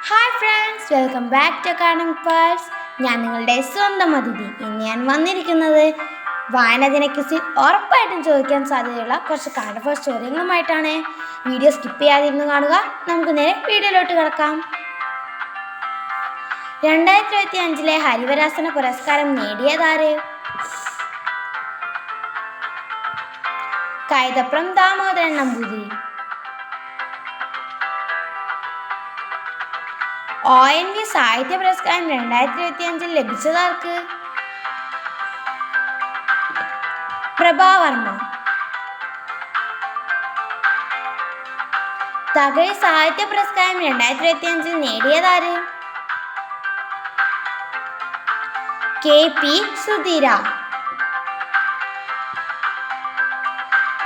Hi friends, welcome back two academic parts. ഞാൻ നിങ്ങളുടെ സ്വന്തം അതിഥി. ഇന്ന് ഞാൻ വന്നിരിക്കുന്നത് വായന ദിന ക്വിസിൽ ഉറപ്പായിട്ടും ചോദിക്കാൻ സാധ്യതയുള്ള കുറച്ച് കറണ്ട് അഫയേഴ്സ് ചോദ്യങ്ങളുമായിട്ടാണ്. വീഡിയോ സ്കിപ്പ് ചെയ്യാതിരുന്ന് കാണുക. നമുക്ക് നേരെ വീഡിയോയിലോട്ട് കിടക്കാം. 2025 ഹരിവരാസന പുരസ്കാരം നേടിയതാര്? കൈതപ്രം ദാമോദരൻ നമ്പൂതിരി. ONV സാഹിത്യ പുരസ്കാരം 2025 ലഭിച്ചതാർക്ക്? പ്രഭാവർമ്മ. തകഴി സാഹിത്യ പുരസ്കാരം 2025 നേടിയതാര്? KP സുധീര.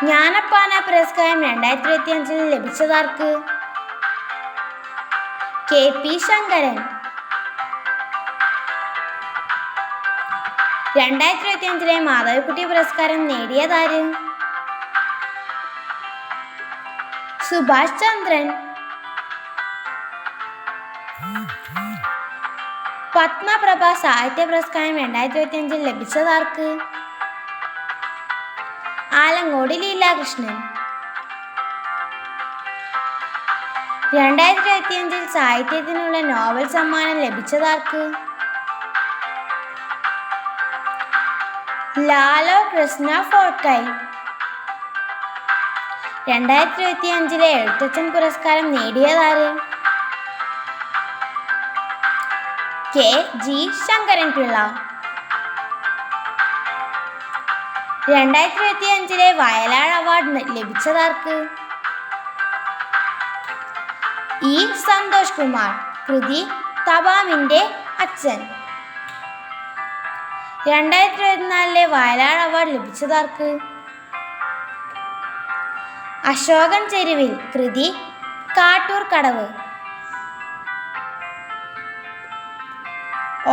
ജ്ഞാനപ്പാന പുരസ്കാരം 2025 ലഭിച്ചതാർക്ക്? KP ശങ്കരൻ. 2025 മാധവിക്കുട്ടി പുരസ്കാരം നേടിയതാര്? സുഭാഷ് ചന്ദ്രൻ. പത്മപ്രഭ സാഹിത്യ പുരസ്കാരം 2025 ലഭിച്ചതാർക്ക്? ആലങ്കോട് ലീലാകൃഷ്ണൻ. 2025 സാഹിത്യത്തിനുള്ള നോബൽ സമ്മാനം ലഭിച്ചതാർക്ക്? ലാലോ കൃഷ്ണ ഫോർക്കൈ. 2025 എഴുത്തച്ഛൻ പുരസ്കാരം നേടിയതാര്? KG ശങ്കരൻപിള്ള. 2025 വയലാർ അവാർഡ് ലഭിച്ചതാർക്ക്? E സന്തോഷ് കുമാർ. കൃതി തപാമിൻ്റെ അച്ഛൻ. 2024 വയലാർ അവാർഡ് ലഭിച്ചതാർക്ക്? അശോകൻ ചെരുവിൽ. കൃതി കാട്ടൂർ കടവ്.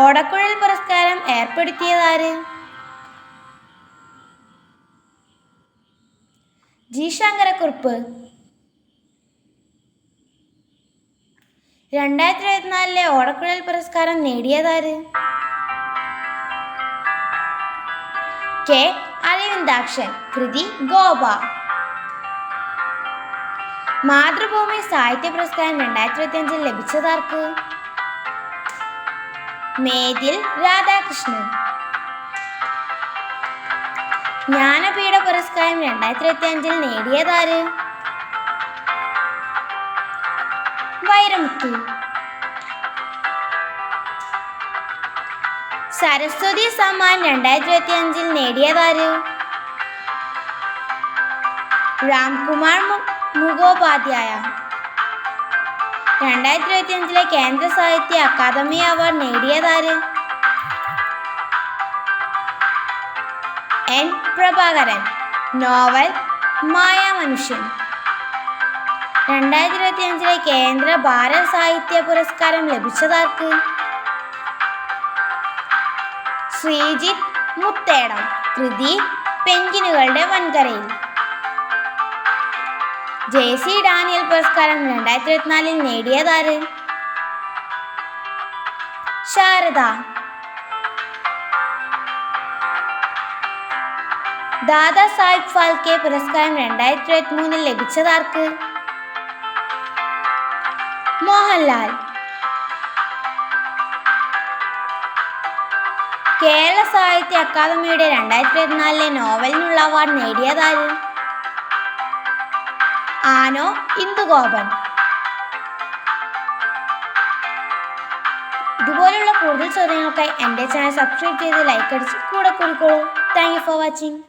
ഓടക്കുഴൽ പുരസ്കാരം ഏർപ്പെടുത്തിയതാര്? G ശങ്കരക്കുറുപ്പ്. 2024 ഓടക്കുഴൽ പുരസ്കാരം നേടിയതാര്? K അരവിന്ദാക്ഷൻ. കൃതി ഗോപ. മാതൃഭൂമി സാഹിത്യ പുരസ്കാരം 2025 ലഭിച്ചതാർക്ക്? മേതിൽ രാധാകൃഷ്ണൻ. ജ്ഞാനപീഠ പുരസ്കാരം 2025 നേടിയതാര്? വൈരമുത്തു. സരസ്വതി സമ്മാൻ 2025 നേടിയതാര്? രാംകുമാർ മുഖോപാധ്യായ. 2025 കേന്ദ്ര സാഹിത്യ അക്കാദമി അവാർഡ് നേടിയതാര്? N പ്രഭാകരൻ. നോവൽ മായാമനുഷ്യൻ. 2025 കേന്ദ്ര ഭാരത സാഹിത്യ പുരസ്കാരം ലഭിച്ചതാർക്ക്? ശ്രീജിത്ത് മുത്തേടം. കൃതി പെൻഗ്വിനുകളുടെ വൻകരയിൽ. JC ഡാനിയൽ പുരസ്കാരം 2024 നേടിയതാര്? ശാരദ. ദാദാ സാഹിബ് ഫാൽക്കെ പുരസ്കാരം 2023 ലഭിച്ചതാർക്ക്? മോഹൻലാൽ. കേരള സാഹിത്യ അക്കാദമിയുടെ 2024 നോവലിനുള്ള അവാർഡ് നേടിയതാര്? ആനോ ഇന്ദുഗോപൻ. ഇതുപോലുള്ള കൂടുതൽ ചോദ്യങ്ങൾക്കായി എൻ്റെ ചാനൽ സബ്സ്ക്രൈബ് ചെയ്ത് ലൈക്ക് അടിച്ച് കൂടെ കൂടിക്കോളൂ. Thank you for watching.